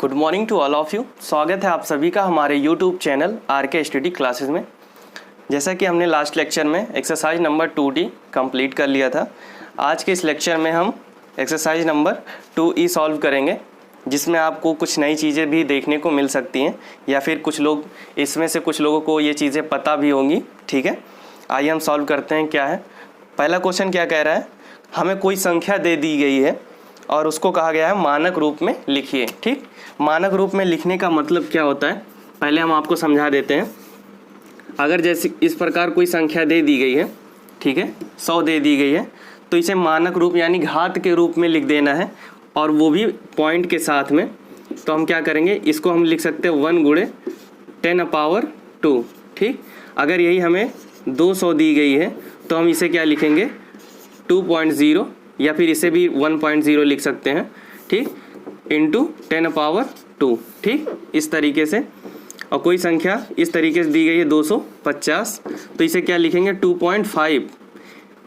Good morning to all of you. स्वागत है आप सभी का हमारे YouTube channel RK study classes में। जैसा कि हमने लास्ट लेक्चर में एक्सरसाइज नंबर 2D कंप्लीट कर लिया था, आज के इस लेक्चर में हम एक्सरसाइज नंबर 2E सॉल्व करेंगे, जिसमें आपको कुछ नई चीज़ें भी देखने को मिल सकती हैं या फिर कुछ लोग इसमें से कुछ लोगों को ये चीज़ें पता भी होंगी। ठीक है, आइए हम सॉल्व करते हैं। क्या है पहला क्वेश्चन, क्या कह रहा है, हमें कोई संख्या दे दी गई है और उसको कहा गया है मानक रूप में लिखिए। ठीक, मानक रूप में लिखने का मतलब क्या होता है, पहले हम आपको समझा देते हैं। अगर जैसे इस प्रकार कोई संख्या दे दी गई है, ठीक है, 100 दे दी गई है, तो इसे मानक रूप यानी घात के रूप में लिख देना है, और वो भी पॉइंट के साथ में। तो हम क्या करेंगे, इसको हम लिख सकते हैं 1 × 10⁻²। ठीक, अगर यही हमें 200 दी गई है तो हम इसे क्या लिखेंगे 2.0, या फिर इसे भी 1.0 लिख सकते हैं। ठीक, × 10⁻²। ठीक, इस तरीके से। और कोई संख्या इस तरीके से दी गई है 250, तो इसे क्या लिखेंगे 2.5।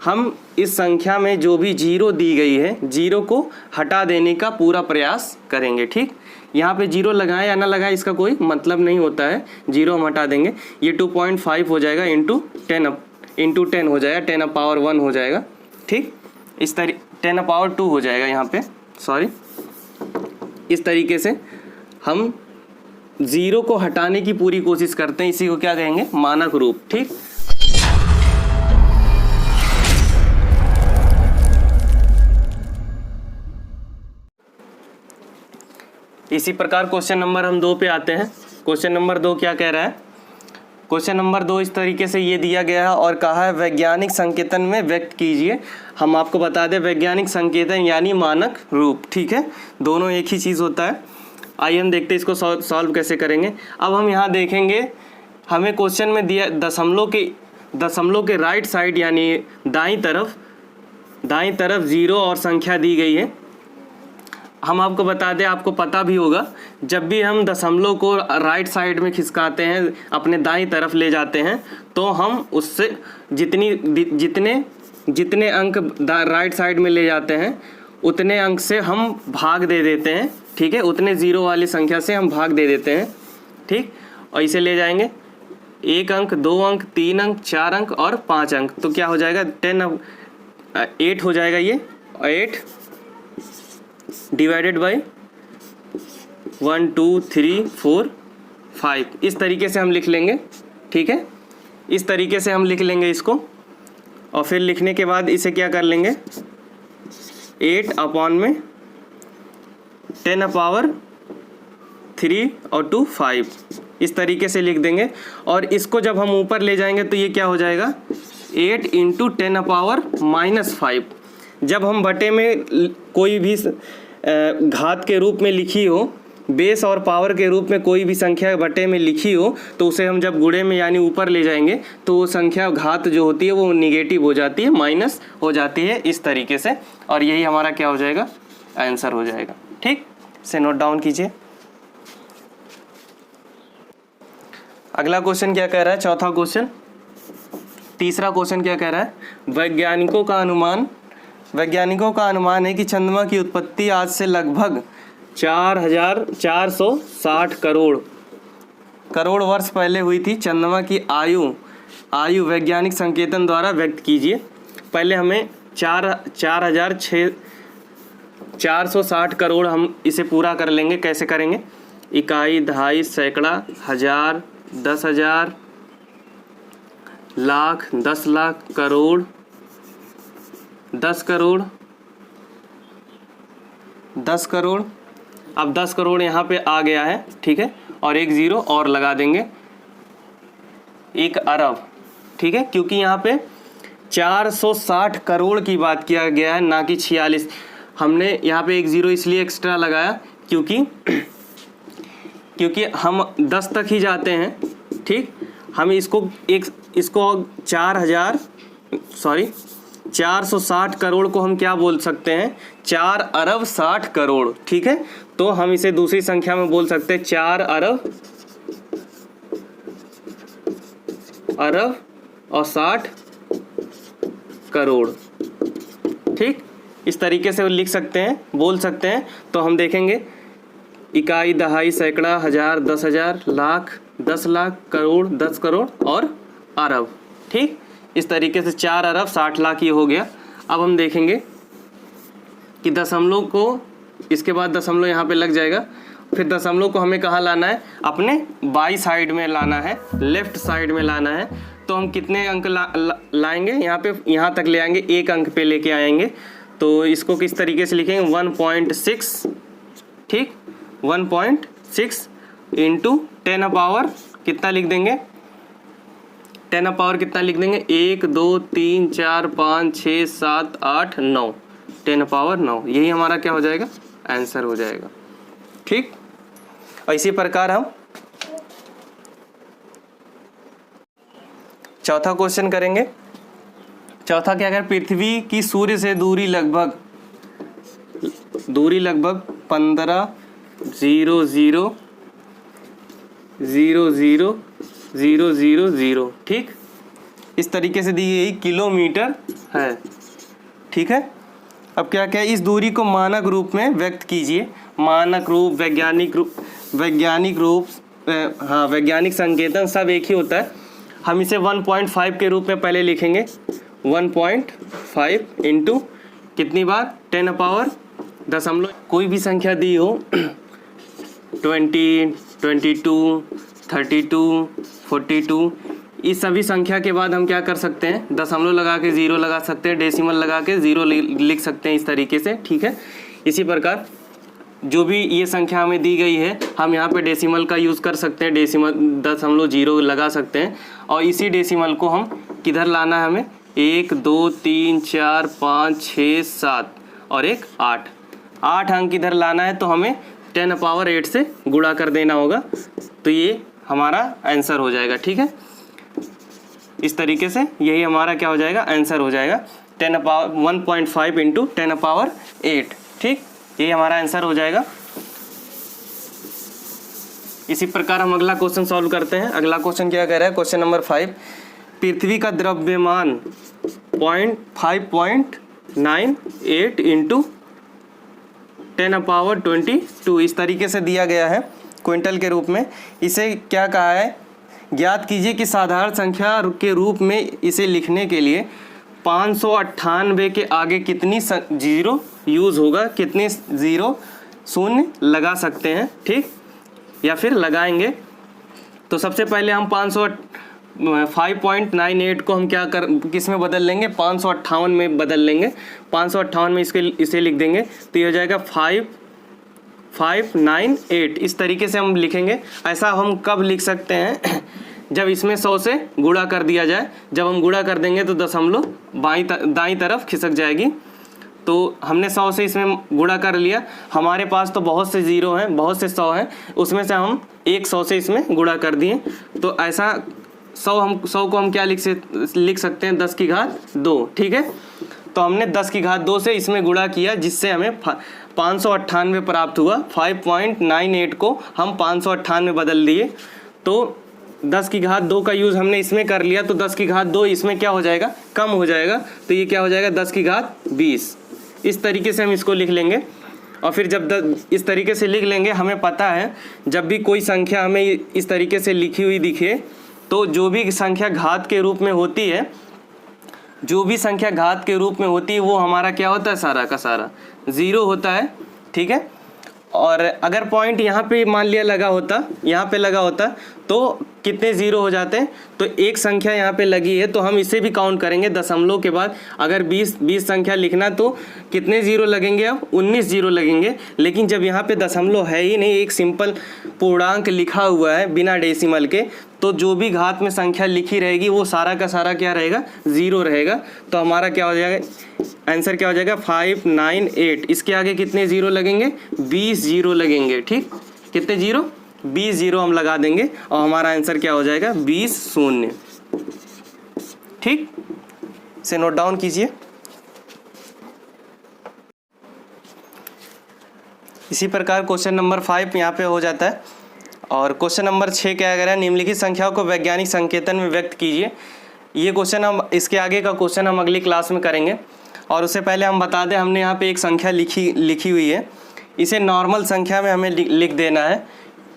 हम इस संख्या में जो भी जीरो दी गई है, जीरो को हटा देने का पूरा प्रयास करेंगे। ठीक, यहाँ पे जीरो लगाएं या ना लगाएं इसका कोई मतलब नहीं होता है, जीरो हम हटा देंगे। ये 2.5 हो जाएगा × 10 हो जाएगा, 10⁻1 हो जाएगा। ठीक, इस तरीके 10⁻2 हो जाएगा यहाँ पे, सॉरी। इस तरीके से हम ज़ीरो को हटाने की पूरी कोशिश करते हैं, इसी को क्या कहेंगे मानक रूप। ठीक, इसी प्रकार क्वेश्चन नंबर हम 2 पे आते हैं। क्वेश्चन नंबर 2 क्या कह रहा है, क्वेश्चन नंबर 2 इस तरीके से ये दिया गया है और कहा है वैज्ञानिक संकेतन में व्यक्त कीजिए। हम आपको बता दें वैज्ञानिक संकेतन यानी मानक रूप। ठीक है, दोनों एक ही चीज़ होता है। आइए हम देखते हैं इसको सॉल्व कैसे करेंगे। अब हम यहाँ देखेंगे, हमें क्वेश्चन में दिया दशमलव के राइट साइड यानी दाईं तरफ ज़ीरो और संख्या दी गई है। हम आपको बता दें, आपको पता भी होगा, जब भी हम दशमलव को राइट साइड में खिसकाते हैं, अपने दाईं तरफ ले जाते हैं, तो हम उससे जितने अंक राइट साइड में ले जाते हैं उतने अंक से हम भाग दे देते हैं। ठीक है, उतने ज़ीरो वाली संख्या से हम भाग दे देते हैं। ठीक, और इसे ले जाएंगे 1 अंक, 2 अंक, 3 अंक, 4 अंक और 5 अंक, तो क्या हो जाएगा 8 हो जाएगा। ये 8 डिवाइडेड बाई 1 2 3 4 5, इस तरीके से हम लिख लेंगे। ठीक है, इस तरीके से हम लिख लेंगे इसको, और फिर लिखने के बाद इसे क्या कर लेंगे 8 में 10⁻3 और 2 5, इस तरीके से लिख देंगे। और इसको जब हम ऊपर ले जाएंगे तो ये क्या हो जाएगा 8 × 10⁻⁻5। जब हम बटे में कोई भी घात के रूप में लिखी हो, बेस और पावर के रूप में कोई भी संख्या बटे में लिखी हो, तो उसे हम जब गुणे में यानी ऊपर ले जाएंगे तो वो संख्या घात जो होती है वो निगेटिव हो जाती है, माइनस हो जाती है, इस तरीके से। और यही हमारा क्या हो जाएगा आंसर हो जाएगा। ठीक, से नोट डाउन कीजिए। अगला क्वेश्चन क्या कह रहा है, चौथा क्वेश्चन। तीसरा क्वेश्चन क्या कह रहा है, वैज्ञानिकों का अनुमान है कि चंद्रमा की उत्पत्ति आज से लगभग 4460 करोड़ वर्ष पहले हुई थी। चंद्रमा की आयु वैज्ञानिक संकेतन द्वारा व्यक्त कीजिए। पहले हमें 460 करोड़, हम इसे पूरा कर लेंगे। कैसे करेंगे, इकाई, दहाई, सैकड़ा, हजार, 10,000, लाख, 10 लाख, करोड़, 10 करोड़, 10 करोड़। अब 10 करोड़ यहाँ पे आ गया है। ठीक है, और एक ज़ीरो और लगा देंगे, 1 अरब। ठीक है, क्योंकि यहाँ पे 460 करोड़ की बात किया गया है, ना कि 46। हमने यहाँ पे एक ज़ीरो इसलिए एक्स्ट्रा लगाया क्योंकि हम 10 तक ही जाते हैं। ठीक, हम इसको 460 करोड़ को हम क्या बोल सकते हैं 4 अरब 60 करोड़। ठीक है, तो हम इसे दूसरी संख्या में बोल सकते हैं 4 अरब और 60 करोड़। ठीक, इस तरीके से लिख सकते हैं, बोल सकते हैं। तो हम देखेंगे इकाई, दहाई, सैकड़ा, हजार, 10,000, लाख, 10 लाख, करोड़, 10 करोड़ और अरब। ठीक, इस तरीके से 4 अरब 60 लाख ये हो गया। अब हम देखेंगे कि दशमलव को, इसके बाद दशमलव यहाँ पे लग जाएगा। फिर दशमलव को हमें कहाँ लाना है, अपने बाई साइड में लाना है, लेफ्ट साइड में लाना है। तो हम कितने अंक लाएंगे यहाँ पे, यहाँ तक ले आएंगे, एक अंक पे लेके आएंगे। तो इसको किस तरीके से लिखेंगे, 1.6, ठीक, 1.6 इंटू 10 पावर कितना लिख देंगे, 10 पावर कितना लिख देंगे, 1 2 3 4 5 6 7 8 9, 10 पावर 9। यही हमारा क्या हो जाएगा, आंसर हो जाएगा। ठीक, और इसी प्रकार हम चौथा क्वेश्चन करेंगे। चौथा क्या, अगर पृथ्वी की सूर्य से दूरी लगभग 15,000,000,000, ठीक, इस तरीके से दी गई किलोमीटर है। ठीक है, अब क्या क्या, इस दूरी को मानक रूप में व्यक्त कीजिए। मानक रूप, वैज्ञानिक रूप, हाँ, वैज्ञानिक संकेतन सब एक ही होता है। हम इसे 1.5 के रूप में पहले लिखेंगे। 1.5 इंटू कितनी बार, 10 पावर दशमलव, कोई भी संख्या दी हो 20, 22, 32, 42, इस सभी संख्या के बाद हम क्या कर सकते हैं, दशमलव लगा के 0 लगा सकते हैं, डेसिमल लगा के 0 लिख सकते हैं, इस तरीके से। ठीक है, इसी प्रकार जो भी ये संख्या हमें दी गई है, हम यहाँ पे डेसिमल का यूज़ कर सकते हैं, डेसिमल 0.0 लगा सकते हैं। और इसी डेसिमल को हम किधर लाना है, हमें 1 2 3 4 5 6 7 और एक 8 अंक इधर लाना है। तो हमें 10 पावर 8 से गुणा कर देना होगा। तो ये हमारा आंसर हो जाएगा। ठीक है, इस तरीके से यही हमारा क्या हो जाएगा, आंसर हो जाएगा। 10 पावर 1.5 इंटू 10 पावर 8। ठीक, यही हमारा आंसर हो जाएगा। इसी प्रकार हम अगला क्वेश्चन सॉल्व करते हैं। अगला क्वेश्चन क्या कह रहा है, क्वेश्चन नंबर 5, पृथ्वी का द्रव्यमान 5.98 इंटू 10 पावर 22 इस तरीके से दिया गया है क्विंटल के रूप में। इसे क्या कहा है, ज्ञात कीजिए कि साधारण संख्या के रूप में इसे लिखने के लिए 598 के आगे कितनी जीरो यूज़ होगा, कितने जीरो शून्य लगा सकते हैं। ठीक, या फिर लगाएंगे। तो सबसे पहले हम 5.98 को हम क्या किस में बदल लेंगे, 558 में बदल लेंगे। 558 में इसे लिख देंगे। तो ये हो जाएगा 598। इस तरीके से हम लिखेंगे। ऐसा हम कब लिख सकते हैं, जब इसमें 100 से गुणा कर दिया जाए। जब हम गुणा कर देंगे तो दशमलव दाईं तरफ खिसक जाएगी। तो हमने 100 से इसमें गुणा कर लिया। हमारे पास तो बहुत से ज़ीरो हैं, बहुत से 100 हैं, उसमें से हम एक 100 से इसमें गुणा कर दिए। तो ऐसा 100 को हम क्या लिख सकते हैं, 10 की घात 2। ठीक है, तो हमने 10 की घात 2 से इसमें गुणा किया, जिससे हमें 598 प्राप्त हुआ। 5.98 को हम 558 में बदल दिए। तो 10 की घात 2 का यूज़ हमने इसमें कर लिया। तो 10 की घात 2 इसमें क्या हो जाएगा, कम हो जाएगा। तो ये क्या हो जाएगा, 10 की घात 20। इस तरीके से हम इसको लिख लेंगे। और फिर जब इस तरीके से लिख लेंगे, हमें पता है जब भी कोई संख्या हमें इस तरीके से लिखी हुई दिखे, तो जो भी संख्या घात के रूप में होती है, वो हमारा क्या होता है, सारा का सारा ज़ीरो होता है। ठीक है, और अगर पॉइंट यहाँ पे मान लिया लगा होता, तो कितने ज़ीरो हो जाते हैं। तो एक संख्या यहाँ पे लगी है, तो हम इसे भी काउंट करेंगे दशमलव के बाद। अगर 20 संख्या लिखना, तो कितने ज़ीरो लगेंगे, अब 19 ज़ीरो लगेंगे। लेकिन जब यहाँ पे दशमलव है ही नहीं, एक सिंपल पूर्णांक लिखा हुआ है बिना डेसिमल के, तो जो भी घात में संख्या लिखी रहेगी वो सारा का सारा क्या रहेगा, ज़ीरो रहेगा। तो हमारा क्या हो जाएगा, आंसर क्या हो जाएगा, 598। इसके आगे कितने ज़ीरो लगेंगे, 20 ज़ीरो लगेंगे। ठीक, कितने ज़ीरो, 20 ज़ीरो हम लगा देंगे और हमारा आंसर क्या हो जाएगा, 20 शून्य। ठीक, इसे नोट डाउन कीजिए। इसी प्रकार क्वेश्चन नंबर 5 यहाँ पे हो जाता है। और क्वेश्चन नंबर 6 क्या कह रहा है, निम्नलिखित संख्याओं को वैज्ञानिक संकेतन में व्यक्त कीजिए। ये क्वेश्चन हम, इसके आगे का क्वेश्चन हम अगली क्लास में करेंगे। और उससे पहले हम बता दें, हमने यहाँ पे एक संख्या लिखी हुई है। इसे नॉर्मल संख्या में हमें लिख देना है।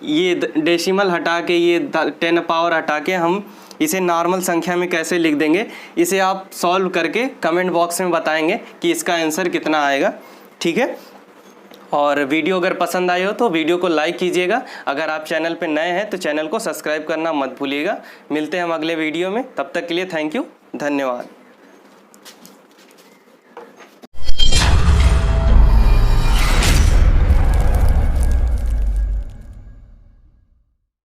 ये डेसिमल हटा के, ये 10 पावर हटा के हम इसे नॉर्मल संख्या में कैसे लिख देंगे, इसे आप सॉल्व करके कमेंट बॉक्स में बताएंगे कि इसका आंसर कितना आएगा। ठीक है, और वीडियो अगर पसंद आई हो तो वीडियो को लाइक कीजिएगा। अगर आप चैनल पे नए हैं तो चैनल को सब्सक्राइब करना मत भूलिएगा। मिलते हैं हम अगले वीडियो में, तब तक के लिए थैंक यू, धन्यवाद।